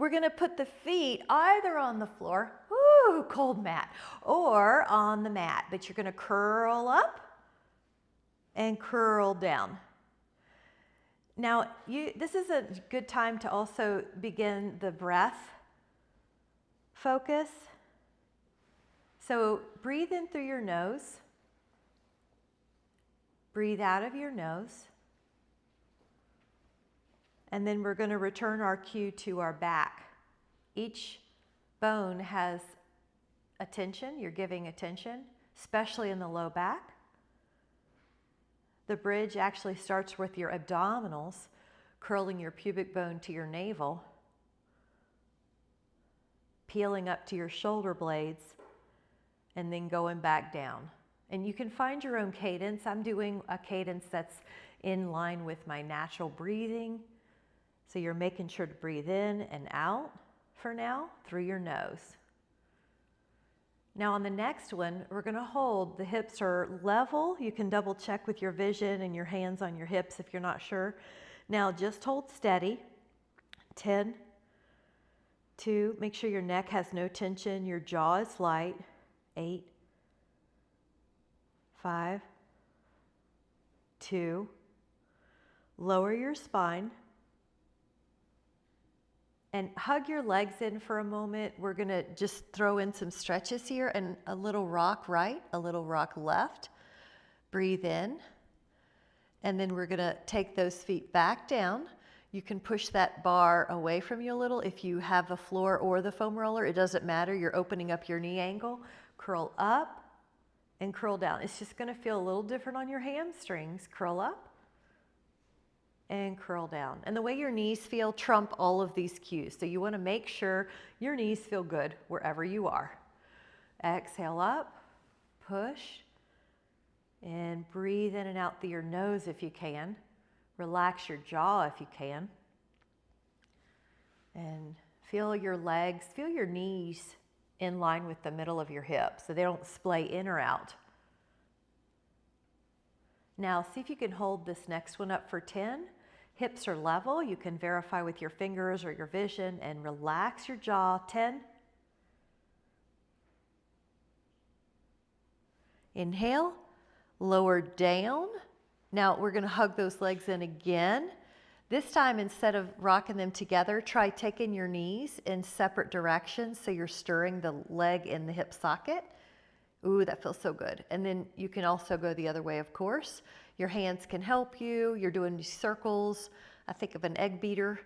we're gonna put the feet either on the floor, ooh, cold mat, or on the mat, but you're gonna curl up and curl down. Now, this is a good time to also begin the breath focus. So breathe in through your nose, breathe out of your nose, and then we're going to return our cue to our back. Each bone has attention, you're giving attention, especially in the low back. The bridge actually starts with your abdominals, curling your pubic bone to your navel, peeling up to your shoulder blades, and then going back down. And you can find your own cadence. I'm doing a cadence that's in line with my natural breathing. So you're making sure to breathe in and out for now through your nose. Now on the next one, we're gonna hold, the hips are level. You can double check with your vision and your hands on your hips if you're not sure. Now just hold steady. 10, 2, make sure your neck has no tension, your jaw is light. 8, 5, 2, lower your spine. And hug your legs in for a moment. We're gonna just throw in some stretches here and a little rock right, a little rock left. Breathe in. And then we're gonna take those feet back down. You can push that bar away from you a little. If you have the floor or the foam roller, it doesn't matter. You're opening up your knee angle. Curl up and curl down. It's just gonna feel a little different on your hamstrings. Curl up and curl down. And the way your knees feel trump all of these cues. So you want to make sure your knees feel good wherever you are. Exhale up, push, and breathe in and out through your nose if you can. Relax your jaw if you can. And feel your legs, feel your knees in line with the middle of your hips so they don't splay in or out. Now see if you can hold this next one up for 10. Hips are level. You can verify with your fingers or your vision and relax your jaw. 10. Inhale, lower down. Now we're going to hug those legs in again. This time, instead of rocking them together, try taking your knees in separate directions so you're stirring the leg in the hip socket. Ooh, that feels so good. And then you can also go the other way, of course. Your hands can help you. You're doing these circles. I think of an egg beater.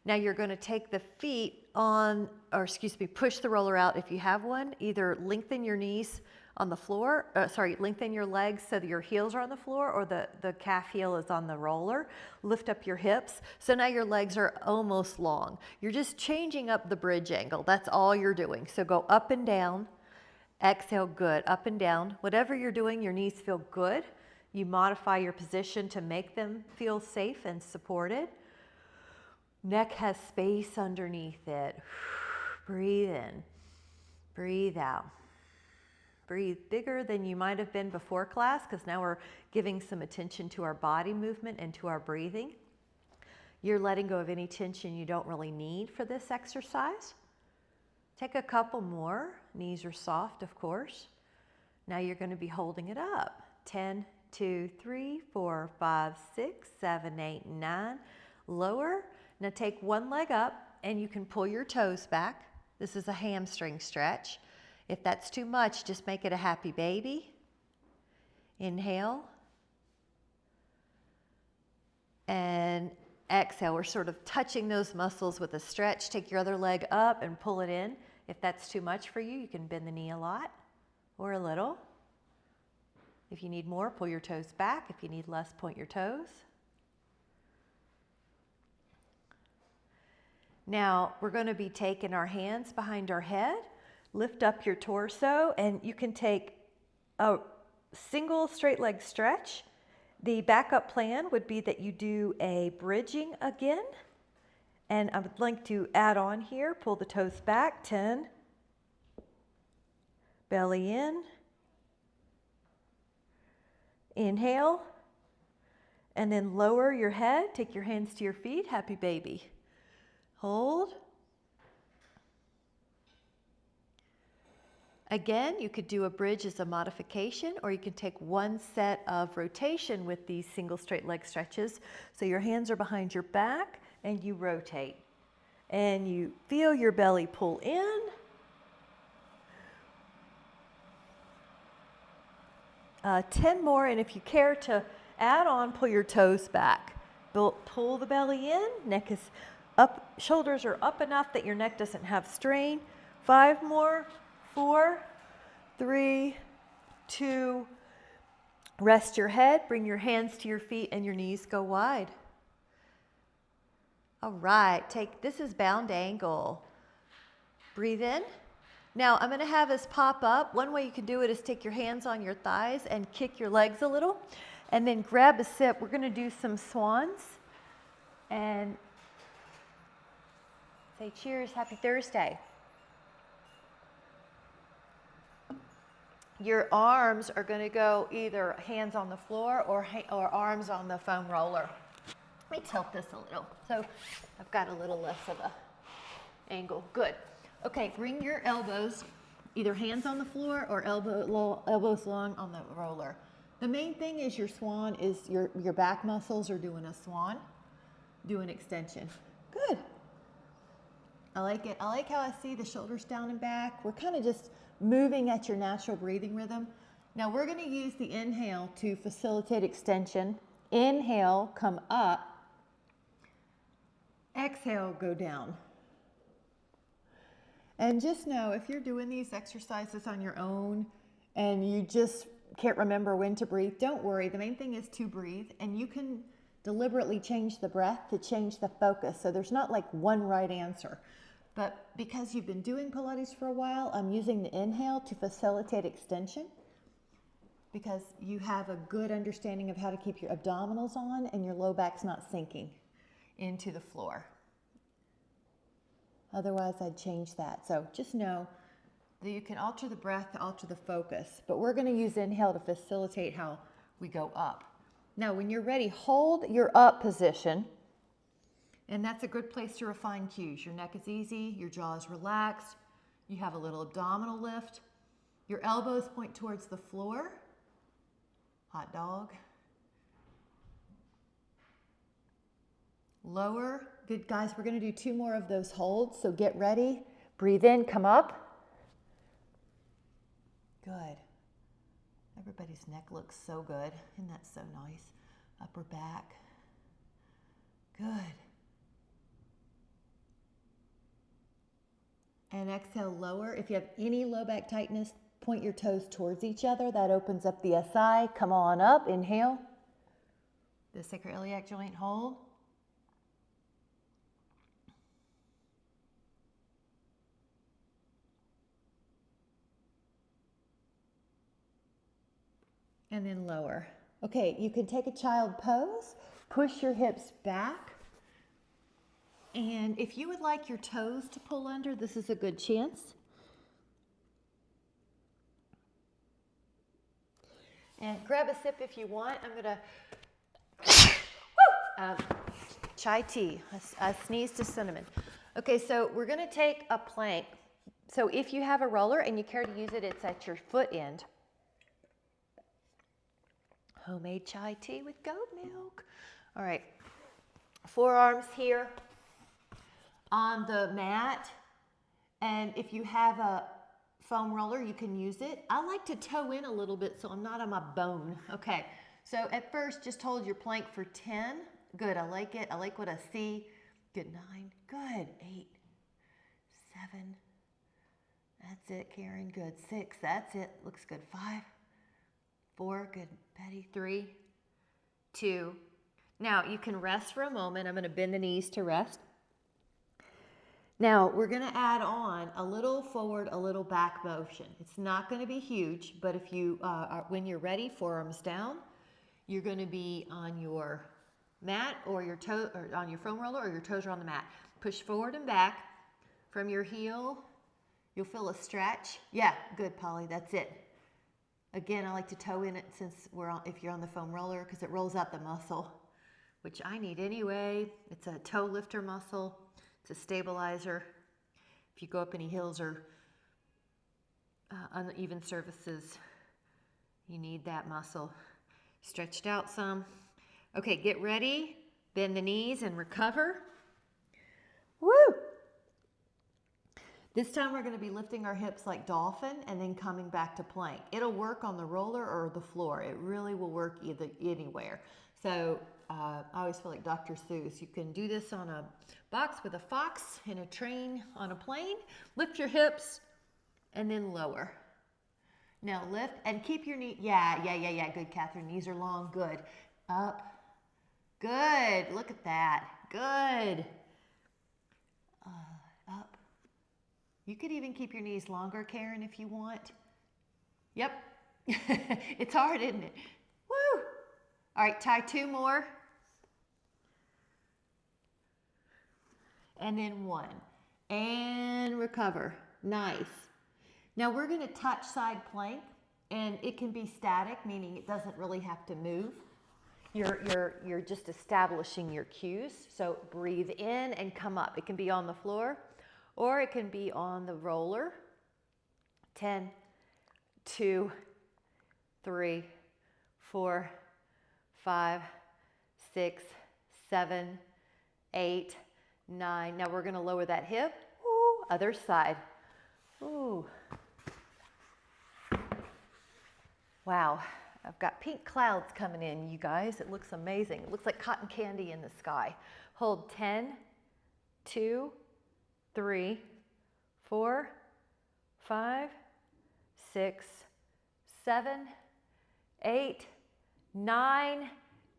Now you're going to take the feet on, or excuse me, push the roller out if you have one. Either lengthen your knees on the floor, lengthen your legs so that your heels are on the floor, or the calf heel is on the roller. Lift up your hips. So now your legs are almost long. You're just changing up the bridge angle. That's all you're doing. So go up and down. Exhale, good, up and down. Whatever you're doing, your knees feel good. You modify your position to make them feel safe and supported. Neck has space underneath it. Breathe in, breathe out. Breathe bigger than you might have been before class, because now we're giving some attention to our body movement and to our breathing. You're letting go of any tension you don't really need for this exercise. Take a couple more. Knees are soft, of course. Now you're going to be holding it up. 10, 2, 3, 4, 5, 6, 7, 8, 9. Lower. Now take one leg up and you can pull your toes back. This is a hamstring stretch. If that's too much, just make it a happy baby. Inhale. And exhale. We're sort of touching those muscles with a stretch. Take your other leg up and pull it in. If that's too much for you, you can bend the knee a lot or a little. If you need more, pull your toes back. If you need less, point your toes. Now, we're going to be taking our hands behind our head. Lift up your torso, and you can take a single straight leg stretch. The backup plan would be that you do a bridging again. And I would like to add on here, pull the toes back, 10. Belly in. Inhale. And then lower your head, take your hands to your feet, happy baby. Hold. Again, you could do a bridge as a modification, or you can take one set of rotation with these single straight leg stretches. So your hands are behind your back and you rotate. And you feel your belly pull in. 10 more, and if you care to add on, pull your toes back. Pull the belly in, neck is up, shoulders are up enough that your neck doesn't have strain. 5 more, 4, 3, 2, rest your head, bring your hands to your feet and your knees go wide. All right, this is bound angle. Breathe in. Now I'm going to have us pop up. One way you can do it is take your hands on your thighs and kick your legs a little, and then grab a sip. We're going to do some swans and say cheers, happy Thursday. Your arms are going to go either hands on the floor or arms on the foam roller. Let me tilt this a little. So I've got a little less of a angle. Good. Okay, bring your elbows, either hands on the floor or elbows long on the roller. The main thing is your swan is your back muscles are doing a swan, do an extension. Good. I like it. I like how I see the shoulders down and back. We're kind of just moving at your natural breathing rhythm. Now we're going to use the inhale to facilitate extension. Inhale, come up. Exhale, go down. And just know, if you're doing these exercises on your own and you just can't remember when to breathe, don't worry. The main thing is to breathe, and you can deliberately change the breath to change the focus. So there's not like one right answer. But because you've been doing Pilates for a while, I'm using the inhale to facilitate extension, because you have a good understanding of how to keep your abdominals on and your low back's not sinking into the floor. Otherwise, I'd change that. So just know that you can alter the breath to alter the focus, but we're going to use inhale to facilitate how we go up. Now, when you're ready, hold your up position, and that's a good place to refine cues. Your neck is easy, your jaw is relaxed, you have a little abdominal lift, your elbows point towards the floor, hot dog. Lower. Good, guys, we're going to do 2 more of those holds, so get ready. Breathe in, come up. Good. Everybody's neck looks so good. Isn't that so nice? Upper back. Good. And exhale, lower. If you have any low back tightness, point your toes towards each other. That opens up the SI. Come on up. Inhale. The sacroiliac joint, hold. And then lower. Okay, you can take a child pose, push your hips back. And if you would like your toes to pull under, this is a good chance. And grab a sip if you want. I'm gonna, chai tea, I sneezed to cinnamon. Okay, so we're gonna take a plank. So if you have a roller and you care to use it, it's at your foot end. Homemade chai tea with goat milk. All right, forearms here on the mat. And if you have a foam roller, you can use it. I like to toe in a little bit so I'm not on my bone. Okay, so at first, just hold your plank for 10. Good, I like it. I like what I see. Good, 9. Good, 8, 7. That's it, Karen. Good, 6. That's it. Looks good. 5, 4. Good, Betty. 3, 2. Now, you can rest for a moment. I'm going to bend the knees to rest. Now, we're going to add on a little forward, a little back motion. It's not going to be huge, but if you, when you're ready, forearms down, you're going to be on your mat or your toe, or on your foam roller, or your toes are on the mat. Push forward and back from your heel. You'll feel a stretch. Yeah, good, Polly. That's it. Again, I like to toe in it since if you're on the foam roller, because it rolls out the muscle, which I need anyway. It's a toe lifter muscle. It's a stabilizer. If you go up any hills or uneven surfaces. You need that muscle stretched out some. Okay, get ready. Bend the knees and recover. Woo! This time we're going to be lifting our hips like dolphin and then coming back to plank. It'll work on the roller or the floor. It really will work anywhere. So I always feel like Dr. Seuss. You can do this on a box with a fox and a train on a plane. Lift your hips and then lower. Now lift and keep your knee. Yeah. Good, Catherine. Knees are long. Good. Up. Good. Look at that. Good. Up. You could even keep your knees longer, Karen, if you want. Yep. It's hard, isn't it? Woo! All right, try 2 more. And then 1. And recover. Nice. Now we're going to touch side plank, and it can be static, meaning it doesn't really have to move. You're just establishing your cues. So breathe in and come up. It can be on the floor, or it can be on the roller. 10, 2, 3, 4, 5, 6, 7, 8, 9. Now we're going to lower that hip. Ooh, other side. Ooh. Wow, I've got pink clouds coming in, you guys. It looks amazing. It looks like cotton candy in the sky. Hold 10, 2, 3, 4, 5, 6, 7, 8, 9,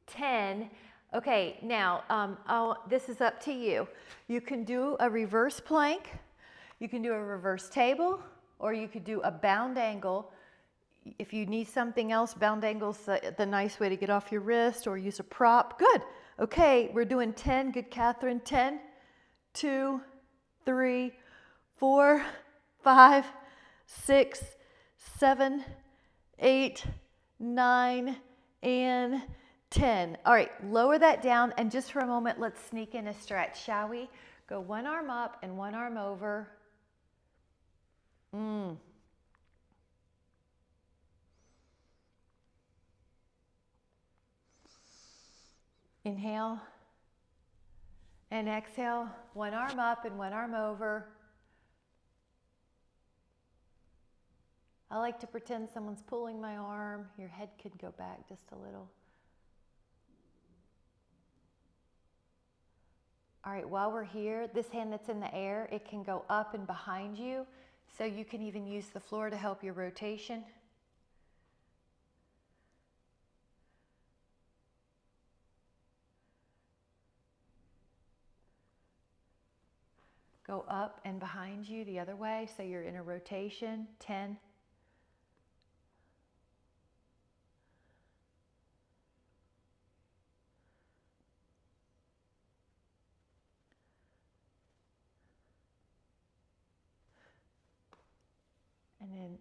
10. Okay, now this is up to you. You can do a reverse plank, you can do a reverse table, or you could do a bound angle. If you need something else, bound angle's the nice way to get off your wrist, or use a prop. Good. Okay, we're doing 10. Good, Catherine. 10, 2, 3, 4, 5, 6, 7, 8, 9, and 10. All right, lower that down, and just for a moment, let's sneak in a stretch, shall we? Go one arm up and one arm over. Inhale and exhale, one arm up and one arm over. I like to pretend someone's pulling my arm. Your head could go back just a little. All right, while we're here, this hand that's in the air, it can go up and behind you, so you can even use the floor to help your rotation. Go up and behind you the other way, so you're in a rotation. 10. And then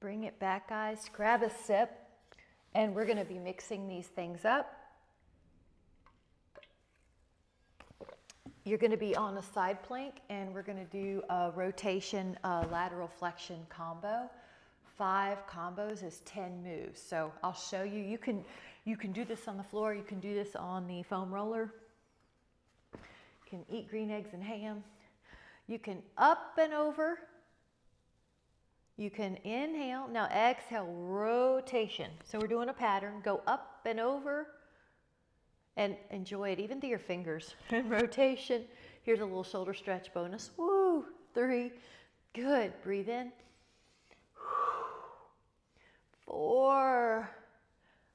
bring it back, guys. Grab a sip, and we're going to be mixing these things up. You're going to be on a side plank, and we're going to do a rotation lateral flexion combo. 5 combos is 10 moves. So I'll show you. You can do this on the floor. You can do this on the foam roller. You can eat green eggs and ham. You can up and over. You can inhale. Now exhale, rotation. So we're doing a pattern. Go up and over. And enjoy it, even through your fingers. And rotation. Here's a little shoulder stretch bonus. Woo! 3. Good. Breathe in. 4. I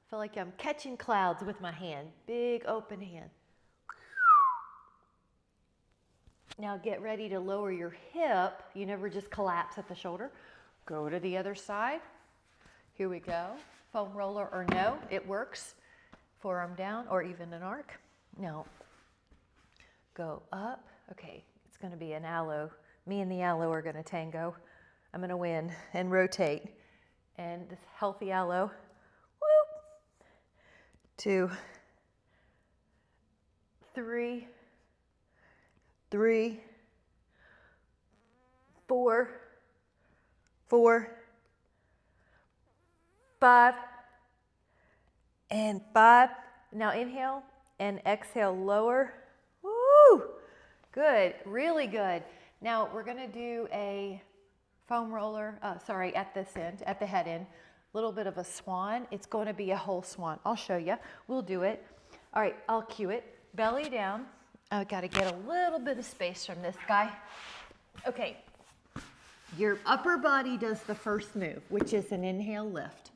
feel like I'm catching clouds with my hand. Big open hand. Now get ready to lower your hip. You never just collapse at the shoulder. Go to the other side. Here we go. Foam roller or no, it works. Forearm down, or even an arc. Now, go up. Okay, it's going to be an aloe. Me and the aloe are going to tango. I'm going to win and rotate. And this healthy aloe. Whoop. 2, 3, 3, 4, 4, 5, and 5. Now inhale and exhale, lower. Woo! Good, really good. Now we're gonna do a foam roller, at this end, at the head end, a little bit of a swan. It's gonna be a whole swan. I'll show you, we'll do it. All right, I'll cue it. Belly down. I've gotta get a little bit of space from this guy. Okay, your upper body does the first move, which is an inhale lift.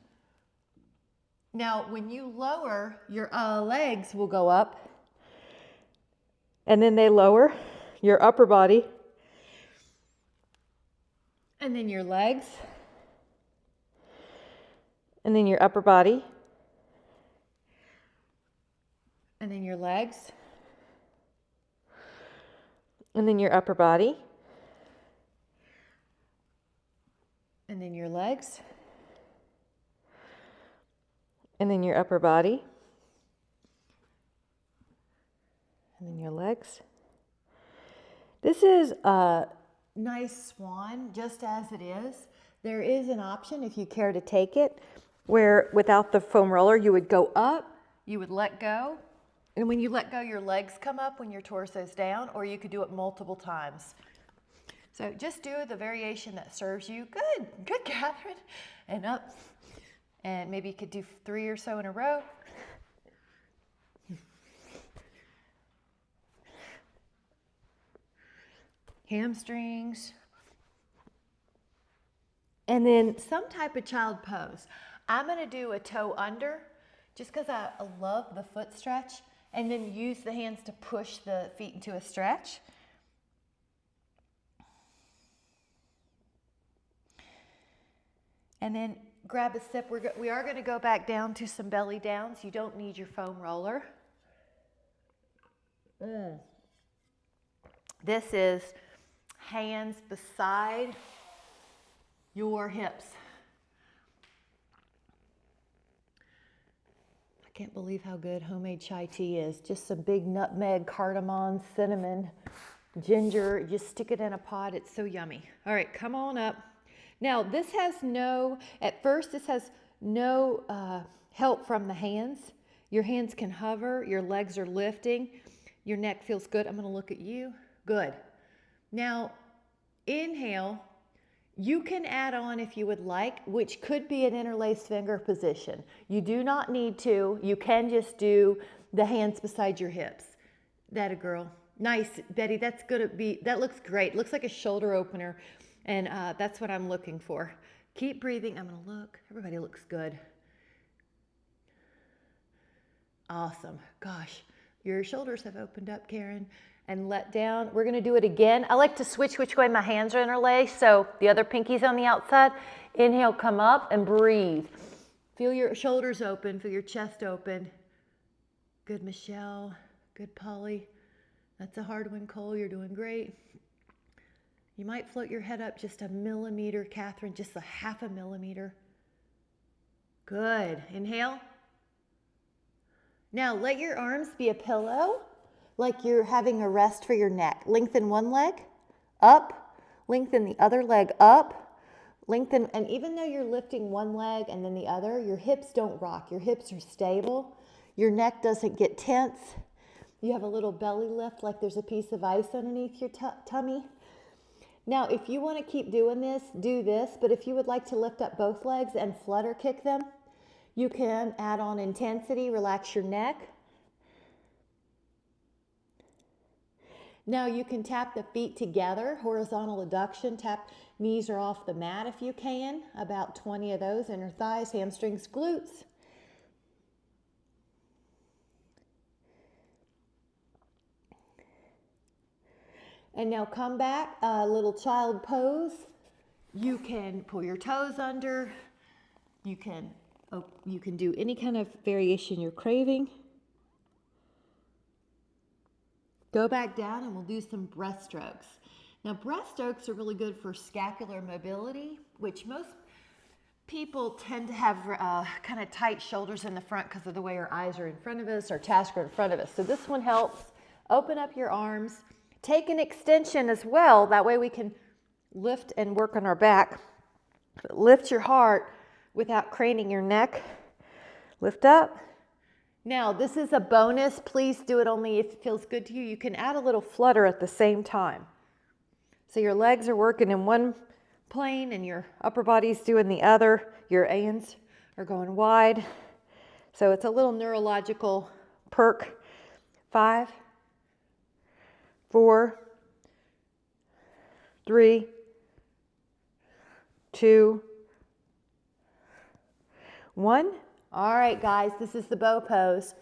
Now, when you lower, your legs will go up, and then they lower your upper body, and then your legs, and then your upper body, and then your legs, and then your upper body, and then your legs, and then your upper body, and then your legs. This is a nice swan, just as it is. There is an option, if you care to take it, where without the foam roller, you would go up, you would let go, and when you let go, your legs come up when your torso's down, or you could do it multiple times. So just do the variation that serves you. Good, good, Catherine. And up. And maybe you could do 3 or so in a row. Hamstrings. And then some type of child pose. I'm gonna do a toe under, just because I love the foot stretch, and then use the hands to push the feet into a stretch. And then grab a sip. We are going to go back down to some belly downs. You don't need your foam roller. This is hands beside your hips. I can't believe how good homemade chai tea is. Just some big nutmeg, cardamom, cinnamon, ginger. Just stick it in a pot. It's so yummy. All right, come on up. Now, this has at first, this has no help from the hands. Your hands can hover, your legs are lifting, your neck feels good. I'm gonna look at you. Good. Now, inhale. You can add on if you would like, which could be an interlaced finger position. You do not need to. You can just do the hands beside your hips. That a girl. Nice, Betty, that looks great. Looks like a shoulder opener. And that's what I'm looking for. Keep breathing. I'm going to look. Everybody looks good. Awesome. Gosh, your shoulders have opened up, Karen, and let down. We're going to do it again. I like to switch which way my hands are interlaced, so the other pinky's on the outside. Inhale, come up and breathe. Feel your shoulders open. Feel your chest open. Good, Michelle. Good, Polly. That's a hard one, Cole. You're doing great. You might float your head up just a millimeter, Catherine, just a ½ millimeter. Good. Inhale. Now let your arms be a pillow, like you're having a rest for your neck. Lengthen one leg, up. Lengthen the other leg, up. Lengthen, and even though you're lifting one leg and then the other, your hips don't rock. Your hips are stable. Your neck doesn't get tense. You have a little belly lift, like there's a piece of ice underneath your tummy. Now, if you want to keep doing this, do this. But if you would like to lift up both legs and flutter kick them, you can add on intensity, relax your neck. Now you can tap the feet together, horizontal adduction, tap knees are off the mat if you can, about 20 of those, inner thighs, hamstrings, glutes. And now come back, a little child pose. You can pull your toes under. You can do any kind of variation you're craving. Go back down and we'll do some breaststrokes. Now breaststrokes are really good for scapular mobility, which most people tend to have kind of tight shoulders in the front because of the way our eyes are in front of us, our tasks are in front of us. So this one helps. Open up your arms. Take an extension as well. That way we can lift and work on our back. Lift your heart. without craning your neck. Lift up. Now, this is a bonus. Please do it only if it feels good to you. You can add a little flutter at the same time. So your legs are working in one plane and your upper body's doing the other. Your ANs are going wide. So it's a little neurological perk. 5, 4, 3, 2, 1. All right, guys, this is the bow pose.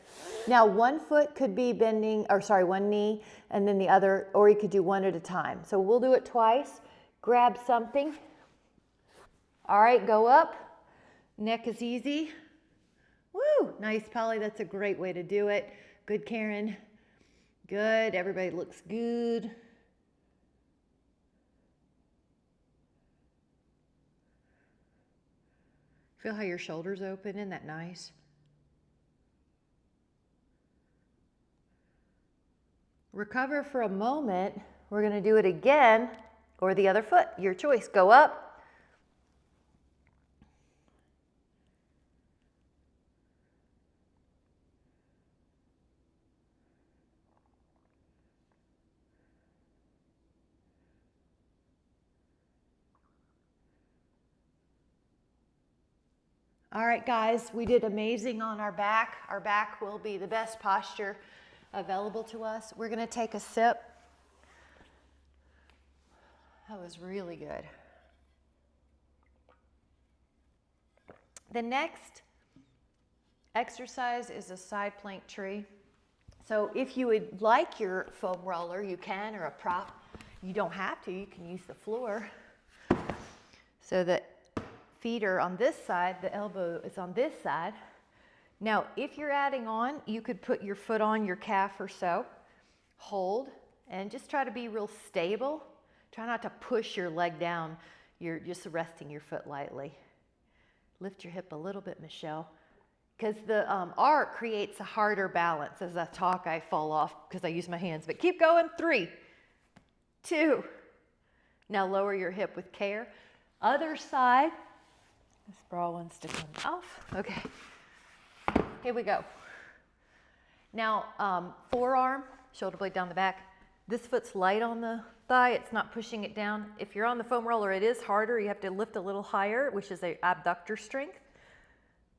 Now, one foot could be bending, or sorry, one knee, and then the other, or you could do one at a time. So we'll do it twice. Grab something. All right, go up. Neck is easy. Woo, nice, Polly. That's a great way to do it. Good, Karen. Good, everybody looks good. Feel how your shoulders open? Isn't that nice? Recover for a moment. We're going to do it again, or the other foot, your choice. Go up. All right, guys, we did amazing on our back. Our back will be the best posture available to us. We're going to take a sip. That was really good. The next exercise is a side plank tree. So if you would like your foam roller, you can, or a prop. You don't have to. You can use the floor. So that feet are on this side, the elbow is on this side. Now, if you're adding on, you could put your foot on your calf or so, hold, and just try to be real stable. Try not to push your leg down. You're just resting your foot lightly. Lift your hip a little bit, Michelle, because the arc creates a harder balance. As I talk, I fall off because I use my hands, but keep going. 3, 2. Now lower your hip with care. Other side. This bra wants to come off. Okay, here we go. Now, forearm, shoulder blade down the back. This foot's light on the thigh. It's not pushing it down. If you're on the foam roller, it is harder. You have to lift a little higher, which is an abductor strength.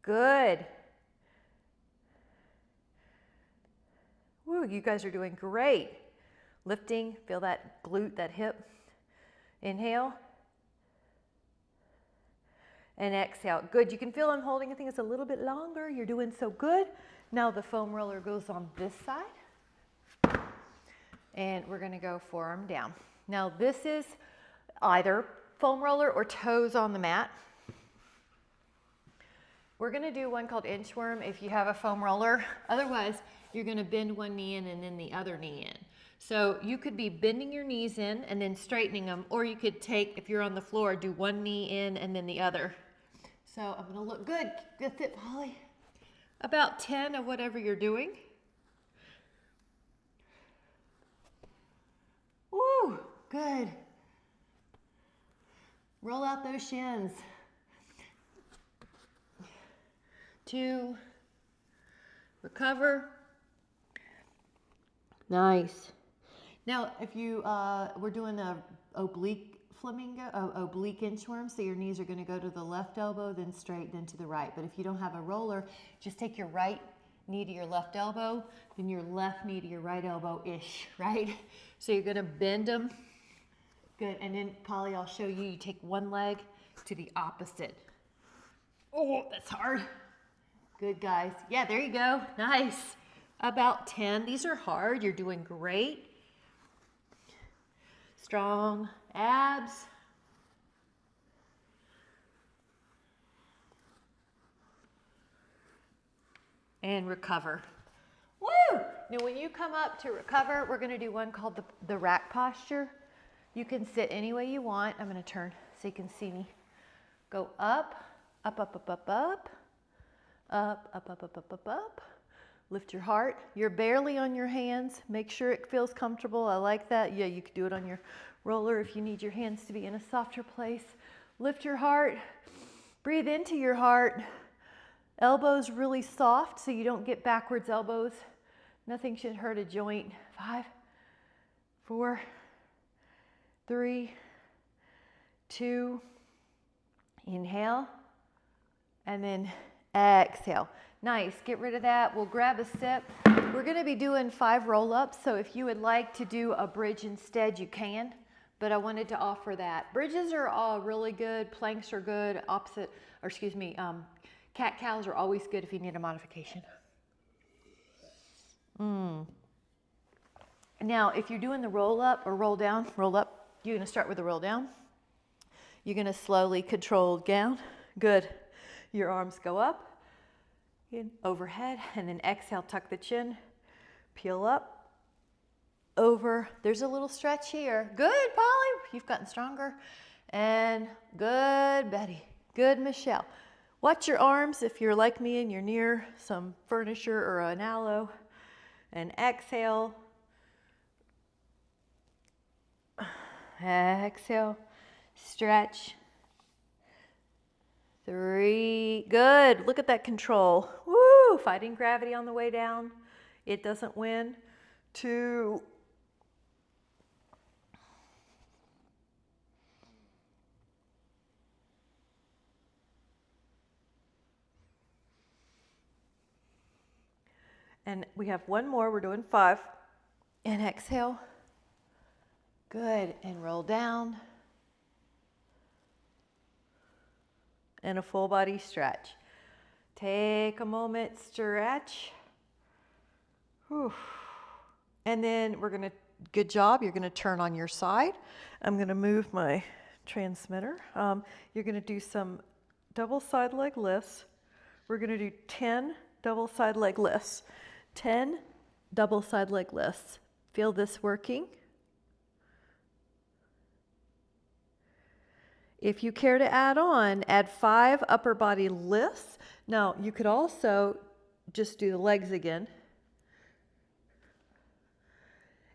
Good. Woo, you guys are doing great. Lifting, feel that glute, that hip. Inhale. And exhale. Good. You can feel I'm holding a thing that's a little bit longer. You're doing so good. Now the foam roller goes on this side. And we're going to go forearm down. Now this is either foam roller or toes on the mat. We're going to do one called inchworm if you have a foam roller. Otherwise, you're going to bend one knee in and then the other knee in. So you could be bending your knees in and then straightening them, or you could take, if you're on the floor, do one knee in and then the other. So I'm going to look good. Good fit, Holly. About 10 of whatever you're doing. Woo, good. Roll out those shins. 2. Recover. Nice. Now, if you we're doing a oblique flamingo, oblique inchworm, so your knees are going to go to the left elbow, then straight, then to the right. But if you don't have a roller, just take your right knee to your left elbow, then your left knee to your right elbow-ish, right? So you're going to bend them. Good. And then, Polly, I'll show you. You take one leg to the opposite. Oh, that's hard. Good, guys. Yeah, there you go. Nice. About 10. These are hard. You're doing great. Strong abs. And recover. Woo! Now when you come up to recover, we're going to do one called the rack posture. You can sit any way you want. I'm going to turn so you can see me. Go up, up, up, up, up, up. Up, up, up, up, up, up, up. Lift your heart. You're barely on your hands. Make sure it feels comfortable. I like that. Yeah, you could do it on your roller if you need your hands to be in a softer place. Lift your heart. Breathe into your heart. Elbows really soft so you don't get backwards elbows. Nothing should hurt a joint. 5, 4, 3, 2. Inhale. And then exhale. Nice. Get rid of that. We'll grab a sip. We're going to be doing 5 roll-ups. So if you would like to do a bridge instead, you can. But I wanted to offer that. Bridges are all really good. Planks are good. Cat-cows are always good if you need a modification. Now, if you're doing the roll up or roll down, roll up, you're going to start with the roll down. You're going to slowly control down. Good. Your arms go up, in, overhead, and then exhale, tuck the chin, peel up, over. There's a little stretch here. Good, Polly. You've gotten stronger. And good, Betty. Good, Michelle. Watch your arms if you're like me and you're near some furniture or an aloe. And exhale. Exhale. Stretch. 3. Good. Look at that control. Woo! Fighting gravity on the way down. It doesn't win. 2. And we have one more. We're doing 5. And exhale. Good. And roll down. And a full body stretch. Take a moment, stretch. Whew. And then we're going to, good job, you're going to turn on your side. I'm going to move my transmitter. You're going to do some double side leg lifts. We're going to do 10 double side leg lifts. 10 double side leg lifts. Feel this working? If you care to add on, add 5 upper body lifts. Now, you could also just do the legs again.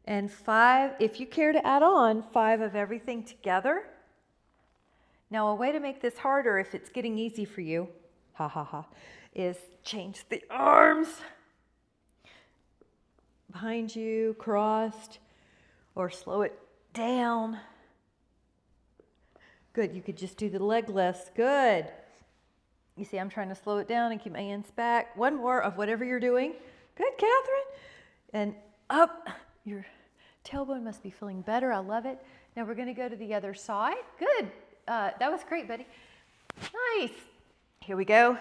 And 5, if you care to add on, 5 of everything together. Now, a way to make this harder, if it's getting easy for you, is change the arms behind you, crossed, or slow it down. Good, you could just do the leg lifts. Good. You see, I'm trying to slow it down and keep my hands back. One more of whatever you're doing. Good, Catherine. And up. Your tailbone must be feeling better. I love it. Now we're going to go to the other side. Good. That was great, Betty. Nice. Here we go.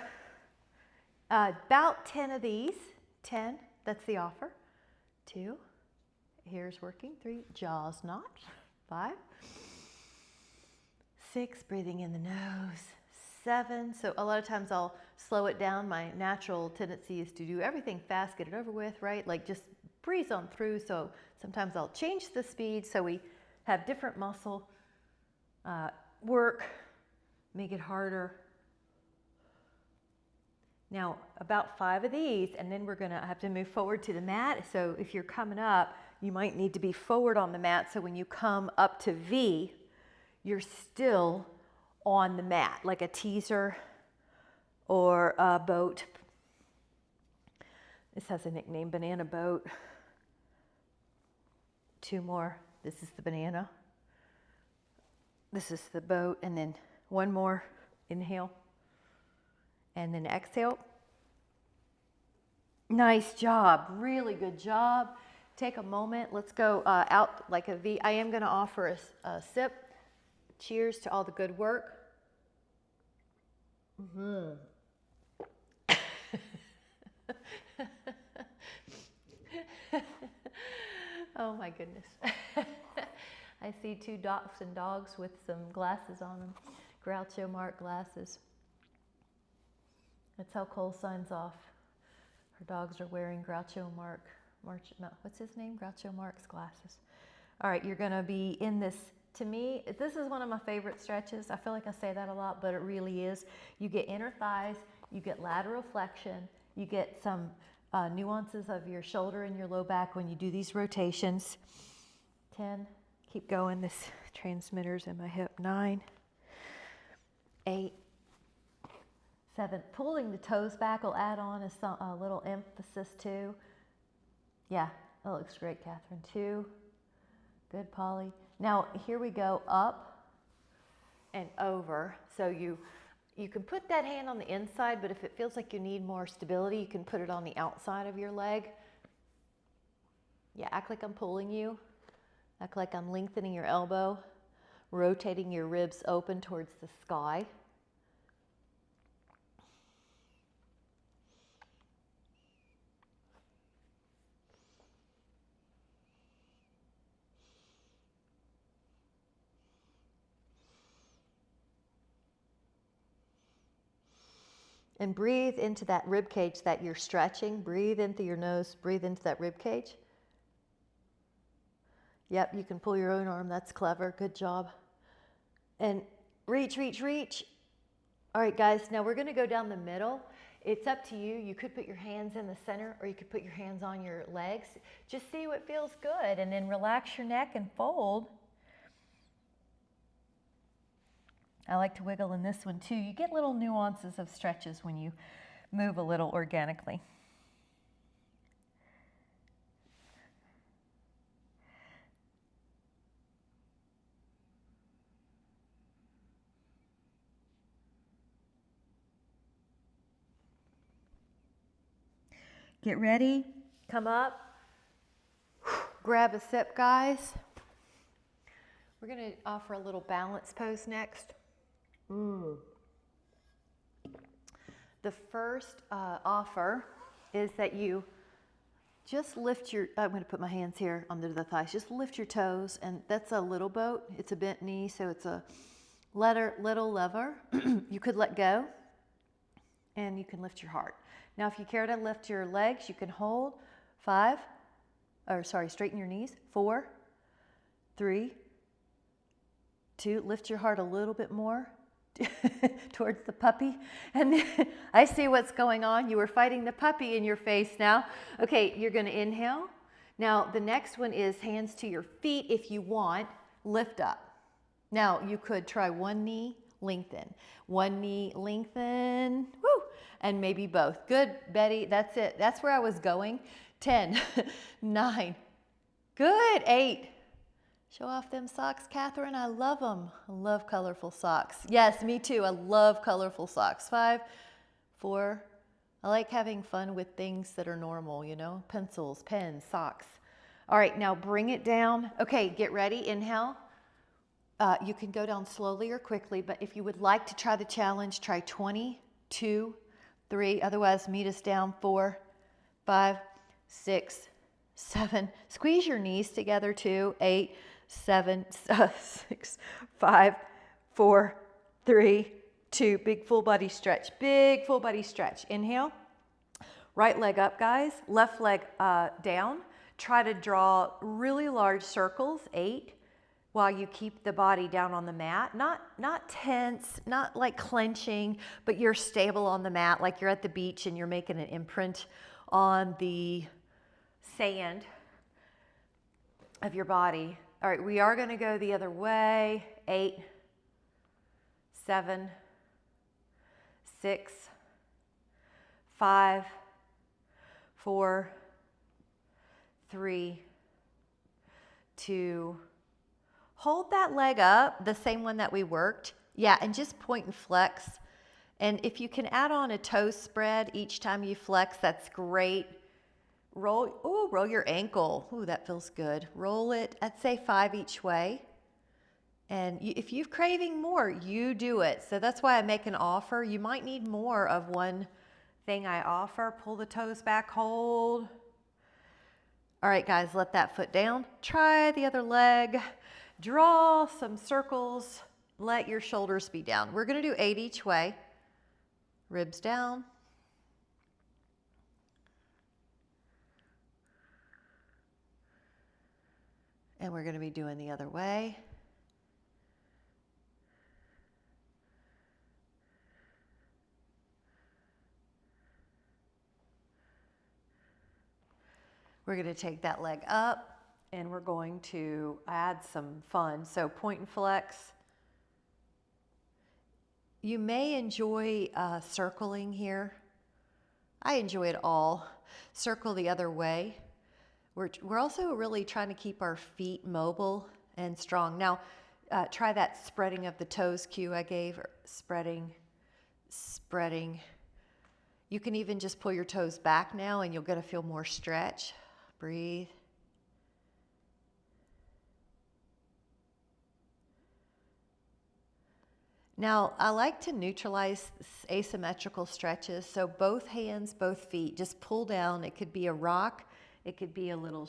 About 10 of these. 10. That's the offer. 2. Here's working. 3. Jaws not. 5. 6, breathing in the nose. 7, so a lot of times I'll slow it down. My natural tendency is to do everything fast, get it over with, right? Like just breeze on through. So sometimes I'll change the speed so we have different muscle work, make it harder. Now about 5 of these, and then we're gonna have to move forward to the mat. So if you're coming up, you might need to be forward on the mat. So when you come up to V, you're still on the mat, like a teaser or a boat. This has a nickname, banana boat. 2 more. This is the banana. This is the boat. And then 1 more. Inhale. And then exhale. Nice job. Really good job. Take a moment. Let's go out like a V. I am going to offer a sip. Cheers to all the good work. Oh my goodness. I see 2 dachshund dogs with some glasses on them. Groucho Marx glasses. That's how Cole signs off. Her dogs are wearing Groucho Marx. What's his name? Groucho Marx glasses. All right, you're going to be in this. To me, this is one of my favorite stretches. I feel like I say that a lot, but it really is. You get inner thighs, you get lateral flexion, you get some nuances of your shoulder and your low back when you do these rotations. 10, keep going. This transmitter's in my hip. 9, 8, 7. Pulling the toes back will add on a little emphasis too. Yeah, that looks great, Catherine. 2. Good, Polly. Now here we go, up and over. So you can put that hand on the inside, but if it feels like you need more stability, you can put it on the outside of your leg. Yeah, act like I'm pulling you. Act like I'm lengthening your elbow, rotating your ribs open towards the sky. And breathe into that rib cage that you're stretching. Breathe into your nose, breathe into that rib cage. Yep, you can pull your own arm. That's clever. Good job. And reach, reach, reach. All right, guys, now we're going to go down the middle. It's up to you. You could put your hands in the center or you could put your hands on your legs. Just see what feels good and then relax your neck and fold. I like to wiggle in this one too. You get little nuances of stretches when you move a little organically. Get ready, come up, grab a sip, guys. We're going to offer a little balance pose next. The first offer is that you just lift your, I'm going to put my hands here under the thighs, just lift your toes, and that's a little boat. It's a bent knee, so it's a little lever. You could let go, and you can lift your heart. Now, if you care to lift your legs, you can hold 5, straighten your knees, 4, 3, 2, lift your heart a little bit more towards the puppy. And then, I see what's going on. You were fighting the puppy in your face now. Okay, you're going to inhale. Now, the next one is hands to your feet if you want. Lift up. Now, you could try one knee, lengthen. One knee, lengthen. Woo! And maybe both. Good, Betty. That's it. That's where I was going. 10, 9. Good. 8. Show off them socks, Catherine. I love them. I love colorful socks. Yes, me too. I love colorful socks. 5, 4. I like having fun with things that are normal, you know, pencils, pens, socks. All right, now bring it down. Okay, get ready. Inhale. You can go down slowly or quickly, but if you would like to try the challenge, try 20, 2, 3. Otherwise, meet us down. 4, 5, 6, 7. Squeeze your knees together too. 8, 7, 6, 5, 4, 3, 2. Big full body stretch. Big full body stretch. Inhale. Right leg up, guys. Left leg down. Try to draw really large circles. 8. While you keep the body down on the mat. Not tense, not like clenching, but you're stable on the mat, like you're at the beach and you're making an imprint on the sand of your body. All right, we are going to go the other way. 8, 7, 6, 5, 4, 3, 2. Hold that leg up, the same one that we worked. Yeah, and just point and flex. And if you can add on a toe spread each time you flex, that's great. Roll your ankle. Ooh, that feels good. Roll it, I'd say 5 each way. And if you're craving more, you do it. So that's why I make an offer. You might need more of one thing I offer. Pull the toes back, hold. All right, guys, let that foot down. Try the other leg. Draw some circles. Let your shoulders be down. We're going to do 8 each way. Ribs down. And we're going to be doing the other way. We're going to take that leg up and we're going to add some fun. So point and flex. You may enjoy circling here. I enjoy it all. Circle the other way. We're also really trying to keep our feet mobile and strong. Now, try that spreading of the toes cue I gave. Spreading, spreading. You can even just pull your toes back now and you'll get to feel more stretch. Breathe. Now, I like to neutralize asymmetrical stretches. So both hands, both feet, just pull down. It could be a rock. It could be a little,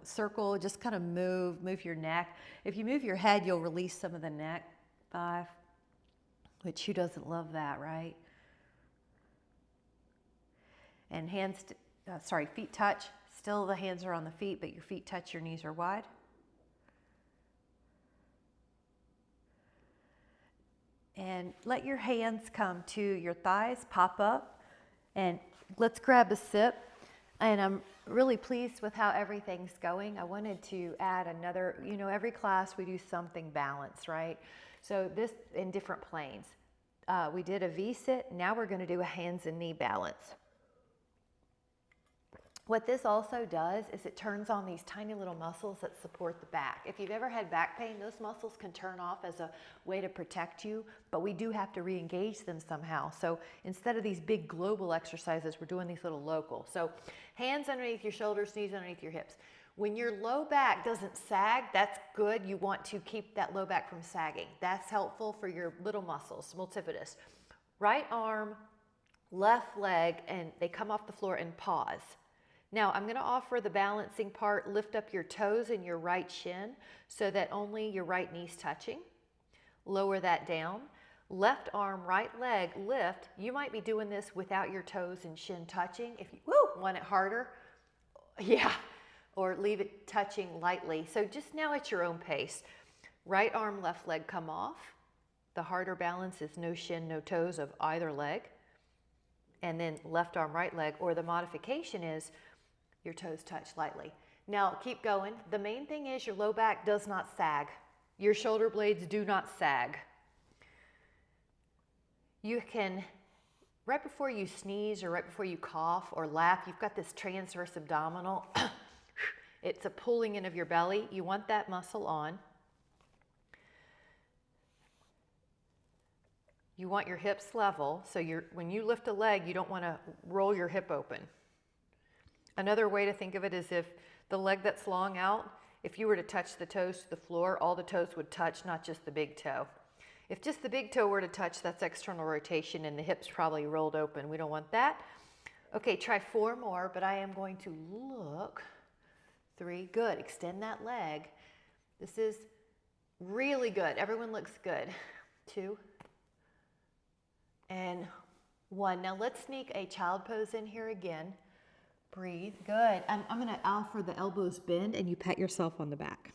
circle. Just kind of move your neck. If you move your head, you'll release some of the neck. 5, which who doesn't love that, right? And feet touch. Still the hands are on the feet, but your feet touch, your knees are wide. And let your hands come to your thighs, pop up, and let's grab a sip. And I'm really pleased with how everything's going. I wanted to add another, every class we do something balanced, right? So this in different planes. We did a V-sit, now we're gonna do a hands and knee balance. What this also does is it turns on these tiny little muscles that support the back. If you've ever had back pain, those muscles can turn off as a way to protect you, but we do have to re-engage them somehow. So instead of these big global exercises, we're doing these little local. So hands underneath your shoulders, knees underneath your hips. When your low back doesn't sag, that's good. You want to keep that low back from sagging. That's helpful for your little muscles, multifidus. Right arm, left leg, and they come off the floor and pause. Now, I'm going to offer the balancing part. Lift up your toes and your right shin so that only your right knee's touching. Lower that down. Left arm, right leg, lift. You might be doing this without your toes and shin touching. If you want it harder, or leave it touching lightly. So just now at your own pace. Right arm, left leg come off. The harder balance is no shin, no toes of either leg. And then left arm, right leg, or the modification is your toes touch lightly. Now keep going. The main thing is your low back does not sag. Your shoulder blades do not sag. You can, right before you sneeze or right before you cough or laugh, you've got this transverse abdominal. It's a pulling in of your belly. You want that muscle on. You want your hips level. So when you lift a leg, you don't want to roll your hip open. Another way to think of it is if the leg that's long out, if you were to touch the toes to the floor, all the toes would touch, not just the big toe. If just the big toe were to touch, that's external rotation and the hips probably rolled open. We don't want that. Okay, try 4 more, but I am going to look. 3, good. Extend that leg. This is really good. Everyone looks good. 2 and 1. Now let's sneak a child pose in here again. Breathe, good. I'm gonna offer the elbows bend and you pat yourself on the back.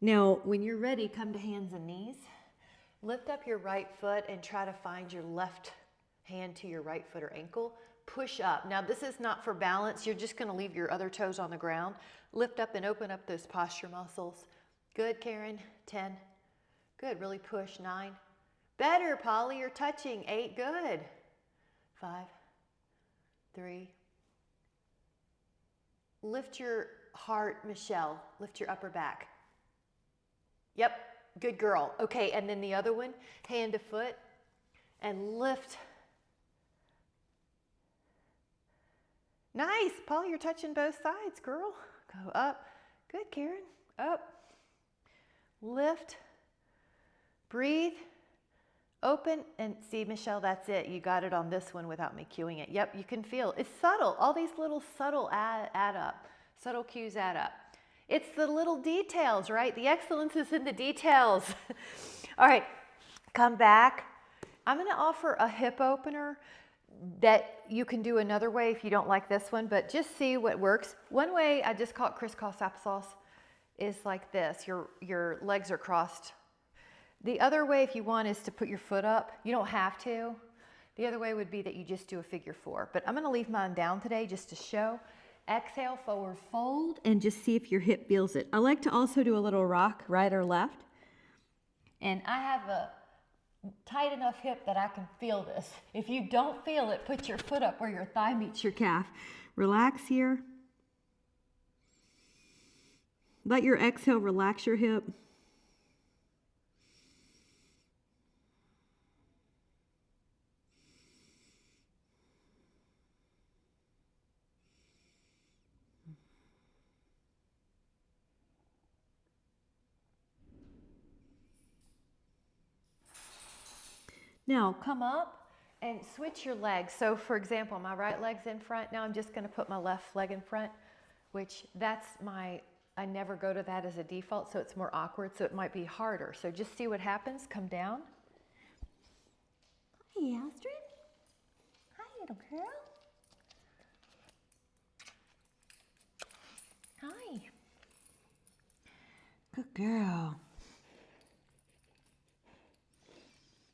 Now, when you're ready, come to hands and knees. Lift up your right foot and try to find your left hand to your right foot or ankle. Push up. Now, this is not for balance. You're just gonna leave your other toes on the ground. Lift up and open up those posture muscles. Good, Karen. 10. Good, really push. 9. Better, Polly, you're touching. 8, good. 5, 3. Lift your heart, Michelle. Lift your upper back. Yep, good girl. Okay, and then the other one, hand to foot, and lift. Nice, Polly, you're touching both sides, girl. Go up. Good, Karen. Up. Lift. Breathe. Open, and see, Michelle, that's it. You got it on this one without me cueing it. Yep, you can feel. It's subtle. All these little subtle add up. Subtle cues add up. It's the little details, right? The excellence is in the details. All right, come back. I'm gonna offer a hip opener that you can do another way if you don't like this one, but just see what works. One way, I just call it crisscross applesauce, is like this. Your legs are crossed. The other way, if you want, is to put your foot up. You don't have to. The other way would be that you just do a figure 4. But I'm going to leave mine down today just to show. Exhale, forward fold, and just see if your hip feels it. I like to also do a little rock, right or left. And I have a tight enough hip that I can feel this. If you don't feel it, put your foot up where your thigh meets your calf. Relax here. Let your exhale relax your hip. Now come up and switch your legs. So for example, my right leg's in front. Now I'm just going to put my left leg in front, which I never go to that as a default, so it's more awkward, so it might be harder. So just see what happens. Come down. Hi, Astrid. Hi, little girl. Hi. Good girl.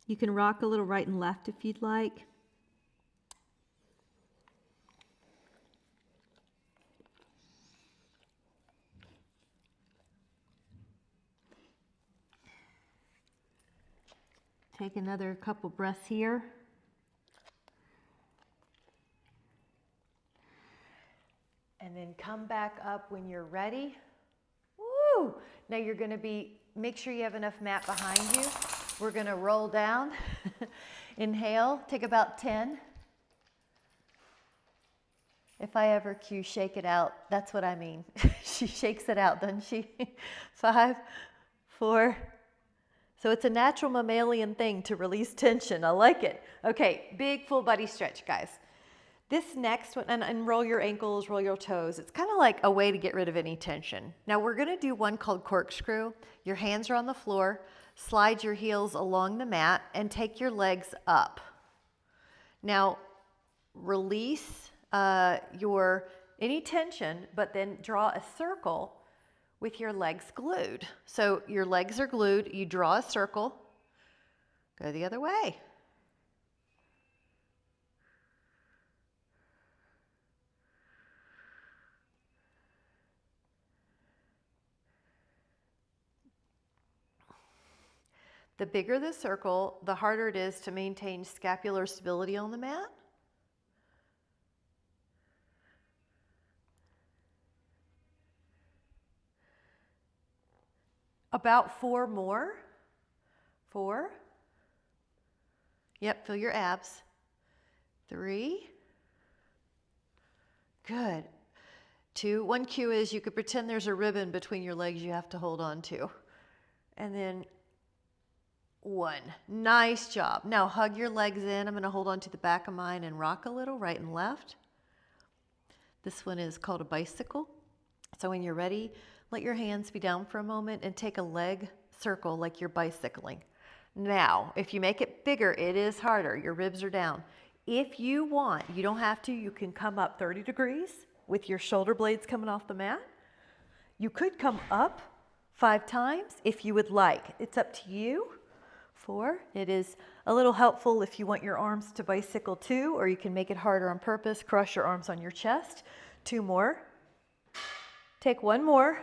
You can rock a little right and left if you'd like. Take another couple breaths here. And then come back up when you're ready. Woo! Now you're going to make sure you have enough mat behind you. We're going to roll down. Inhale, take about 10. If I ever cue shake it out, that's what I mean. She shakes it out, doesn't she? 5, 4. So it's a natural mammalian thing to release tension. I like it. Okay, big full body stretch, guys. This next one, and roll your ankles, roll your toes. It's kind of like a way to get rid of any tension. Now we're going to do one called corkscrew. Your hands are on the floor. Slide your heels along the mat and take your legs up. Now release any tension, but then draw a circle with your legs glued. So your legs are glued. You draw a circle. Go the other way. The bigger the circle, the harder it is to maintain scapular stability on the mat. About 4 more. 4. Yep, feel your abs. 3. Good. 2. One cue is you could pretend there's a ribbon between your legs you have to hold on to. And then 1. Nice job. Now hug your legs in. I'm going to hold on to the back of mine and rock a little, right and left. This one is called a bicycle. So when you're ready, let your hands be down for a moment and take a leg circle like you're bicycling. Now, if you make it bigger, it is harder. Your ribs are down. If you want, you don't have to, you can come up 30 degrees with your shoulder blades coming off the mat. You could come up 5 times if you would like. It's up to you. 4. It is a little helpful if you want your arms to bicycle too, or you can make it harder on purpose. Cross your arms on your chest. 2 more. Take 1 more.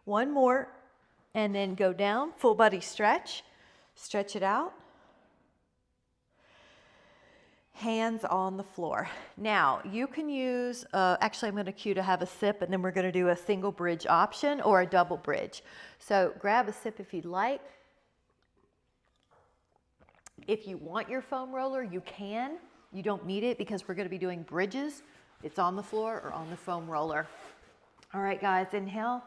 1 more. And then go down. Full body stretch. Stretch it out. Hands on the floor. Now you can use, actually I'm going to cue to have a sip, and then we're going to do a single bridge option or a double bridge. So grab a sip if you'd like. If you want your foam roller, you can. You don't need it because we're going to be doing bridges. It's on the floor or on the foam roller. All right, guys, inhale.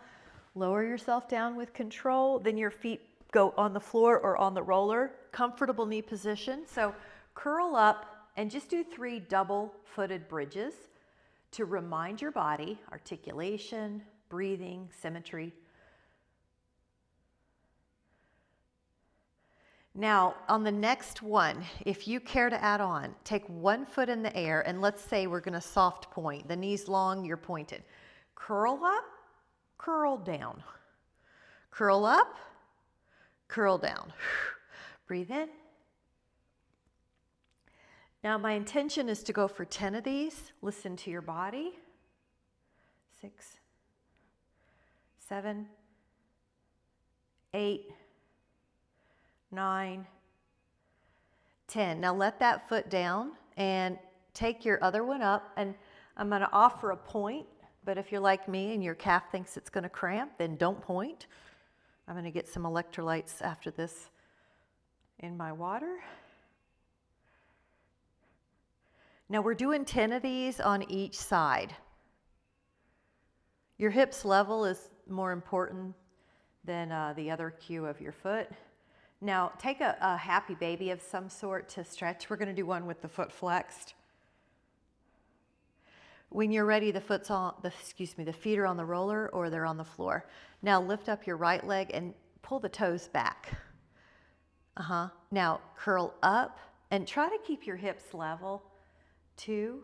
Lower yourself down with control. Then your feet go on the floor or on the roller. Comfortable knee position. So curl up and just do 3 double-footed bridges to remind your body, articulation, breathing, symmetry. Now, on the next one, if you care to add on, take 1 foot in the air, and let's say we're going to soft point. The knee's long, you're pointed. Curl up, curl down. Curl up, curl down. Breathe in. Now, my intention is to go for 10 of these. Listen to your body. 6, 7, 8, 9, 10. Now let that foot down and take your other one up, and I'm going to offer a point, but if you're like me and your calf thinks it's going to cramp, then don't point. I'm going to get some electrolytes after this in my water. Now we're doing 10 of these on each side. Your hips level is more important than the other cue of your foot. Now take a happy baby of some sort to stretch. We're going to do one with the foot flexed. When you're ready, the feet are on the roller or they're on the floor. Now lift up your right leg and pull the toes back. Now curl up and try to keep your hips level. 2,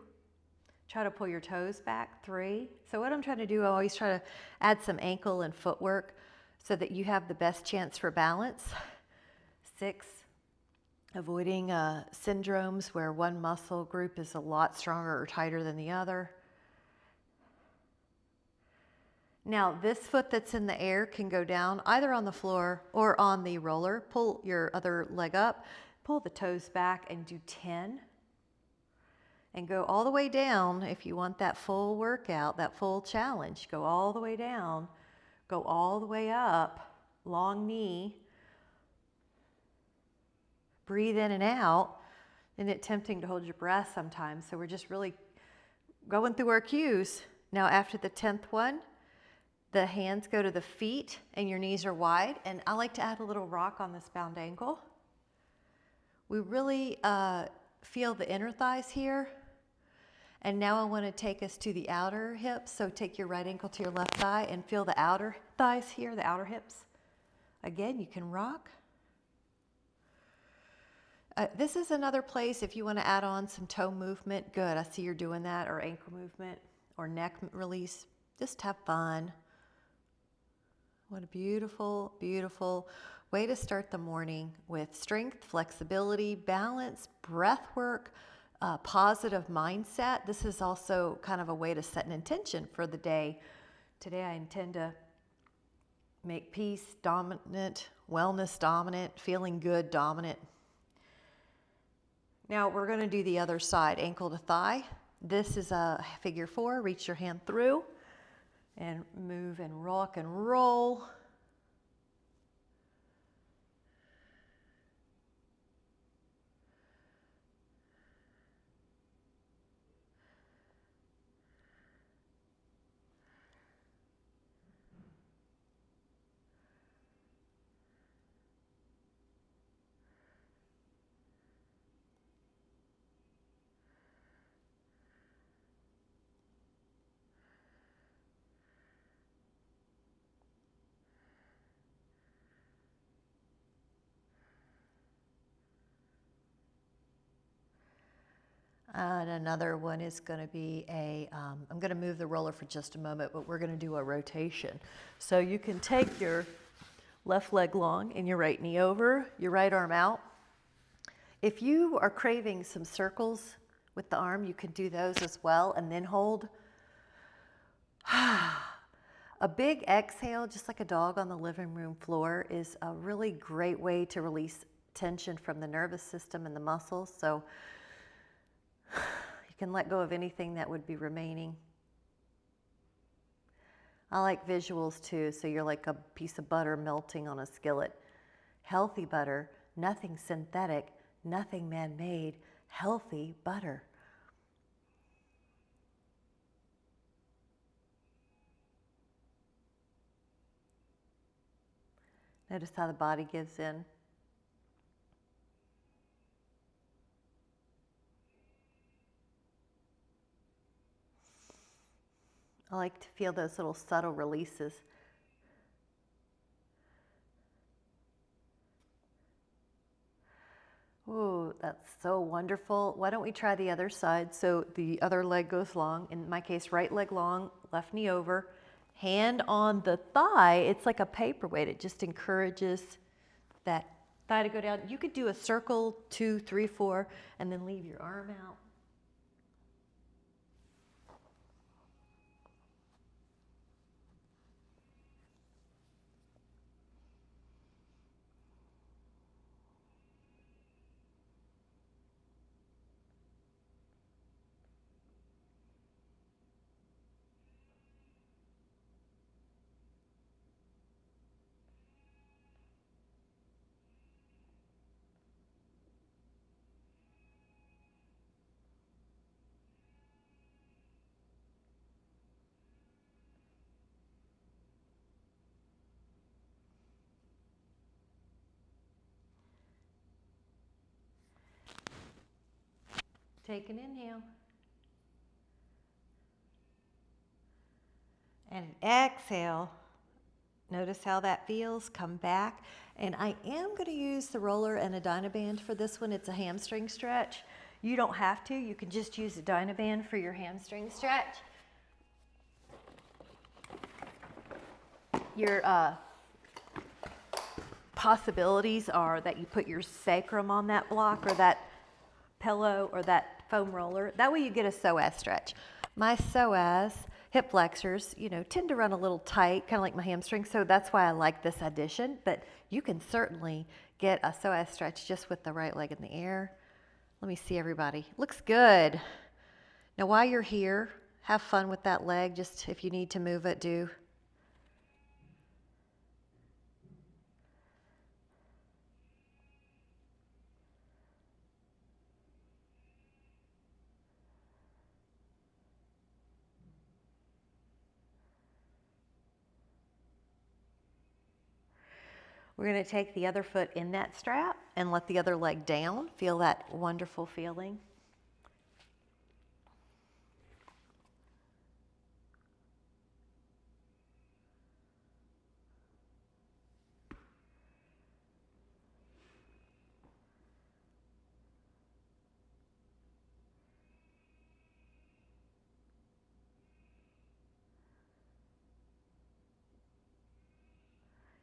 try to pull your toes back. 3. So what I'm trying to do, I always try to add some ankle and footwork so that you have the best chance for balance. 6, avoiding syndromes where one muscle group is a lot stronger or tighter than the other. Now this foot that's in the air can go down either on the floor or on the roller. Pull your other leg up, pull the toes back and do 10. And go all the way down if you want that full workout, that full challenge. Go all the way down, go all the way up, long knee. Breathe in and out. Isn't it tempting to hold your breath sometimes? So we're just really going through our cues. Now after the 10th one, the hands go to the feet and your knees are wide. And I like to add a little rock on this bound ankle. We really feel the inner thighs here. And now I want to take us to the outer hips. So take your right ankle to your left thigh and feel the outer thighs here, the outer hips. Again, you can rock. This is another place if you want to add on some toe movement. Good, I see you're doing that, or ankle movement, or neck release. Just have fun. What a beautiful, beautiful way to start the morning with strength, flexibility, balance, breath work, positive mindset. This is also kind of a way to set an intention for the day. Today I intend to make peace dominant, wellness dominant, feeling good dominant. Now we're going to do the other side, ankle to thigh. This is a figure 4. Reach your hand through and move and rock and roll. And another one is going to be I'm going to move the roller for just a moment, but we're going to do a rotation. So you can take your left leg long and your right knee over, your right arm out. If you are craving some circles with the arm, you can do those as well and then hold. A big exhale, just like a dog on the living room floor, is a really great way to release tension from the nervous system and the muscles. So you can let go of anything that would be remaining. I like visuals too, so you're like a piece of butter melting on a skillet. Healthy butter, nothing synthetic, nothing man-made, healthy butter. Notice how the body gives in. I like to feel those little subtle releases. Ooh, that's so wonderful. Why don't we try the other side? So the other leg goes long. In my case, right leg long, left knee over. Hand on the thigh. It's like a paperweight. It just encourages that thigh to go down. You could do a circle, 2, 3, 4, and then leave your arm out. Take an inhale. And an exhale. Notice how that feels. Come back. And I am going to use the roller and a Dynaband for this one. It's a hamstring stretch. You don't have to. You can just use a Dynaband for your hamstring stretch. Your possibilities are that you put your sacrum on that block or that pillow or that foam roller. That way you get a psoas stretch. My psoas hip flexors, tend to run a little tight, kind of like my hamstring, so that's why I like this addition, but you can certainly get a psoas stretch just with the right leg in the air. Let me see everybody. Looks good. Now while you're here, have fun with that leg. Just if you need to move it, do. We're going to take the other foot in that strap and let the other leg down. Feel that wonderful feeling.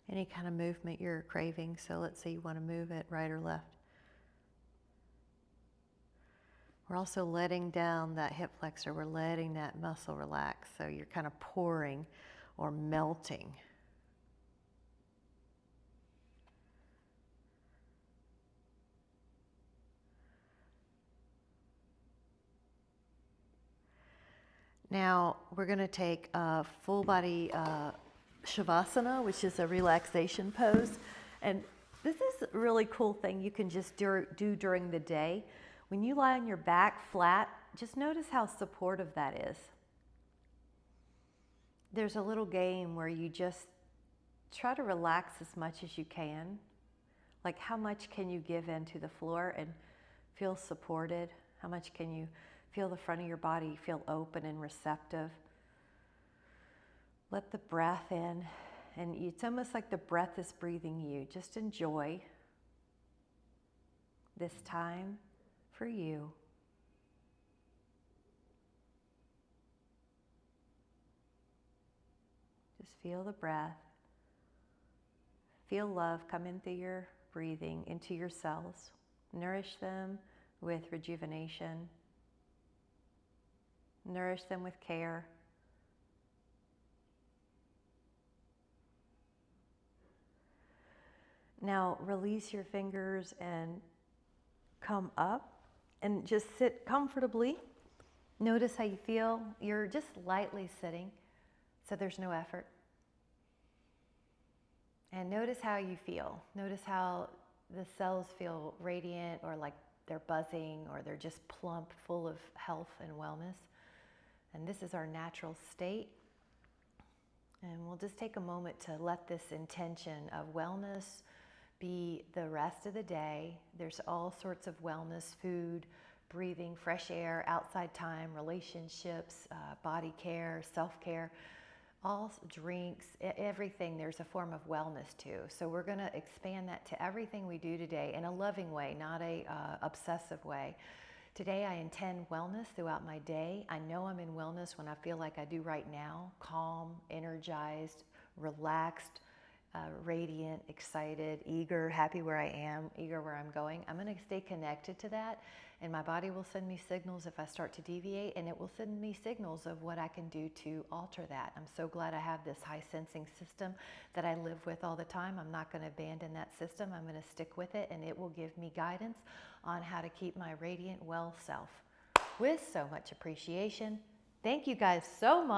Any kind of movement you're craving. So let's say you want to move it right or left. We're also letting down that hip flexor. We're letting that muscle relax. So you're kind of pouring or melting. Now we're going to take a full body Shavasana, which is a relaxation pose. And this is a really cool thing you can just do during the day. When you lie on your back flat, just notice how supportive that is. There's a little game where you just try to relax as much as you can. Like how much can you give into the floor and feel supported? How much can you feel the front of your body feel open and receptive? Let the breath in, and it's almost like the breath is breathing you. Just enjoy this time for you. Just feel the breath. Feel love come into your breathing, into your cells. Nourish them with rejuvenation. Nourish them with care. Now release your fingers and come up and just sit comfortably. Notice how you feel. You're just lightly sitting, so there's no effort. And notice how you feel. Notice how the cells feel radiant or like they're buzzing or they're just plump, full of health and wellness. And this is our natural state. And we'll just take a moment to let this intention of wellness be the rest of the day. There's all sorts of wellness, food, breathing, fresh air, outside time, relationships, body care, self-care, all drinks, everything. There's a form of wellness too. So we're going to expand that to everything we do today in a loving way, not a obsessive way. Today I intend wellness throughout my day. I know I'm in wellness when I feel like I do right now, calm, energized, relaxed, radiant, excited, eager, happy where I am, eager where I'm going. I'm going to stay connected to that, and my body will send me signals if I start to deviate, and it will send me signals of what I can do to alter that. I'm so glad I have this high sensing system that I live with all the time. I'm not going to abandon that system. I'm going to stick with it, and it will give me guidance on how to keep my radiant, well self. With so much appreciation, thank you guys so much.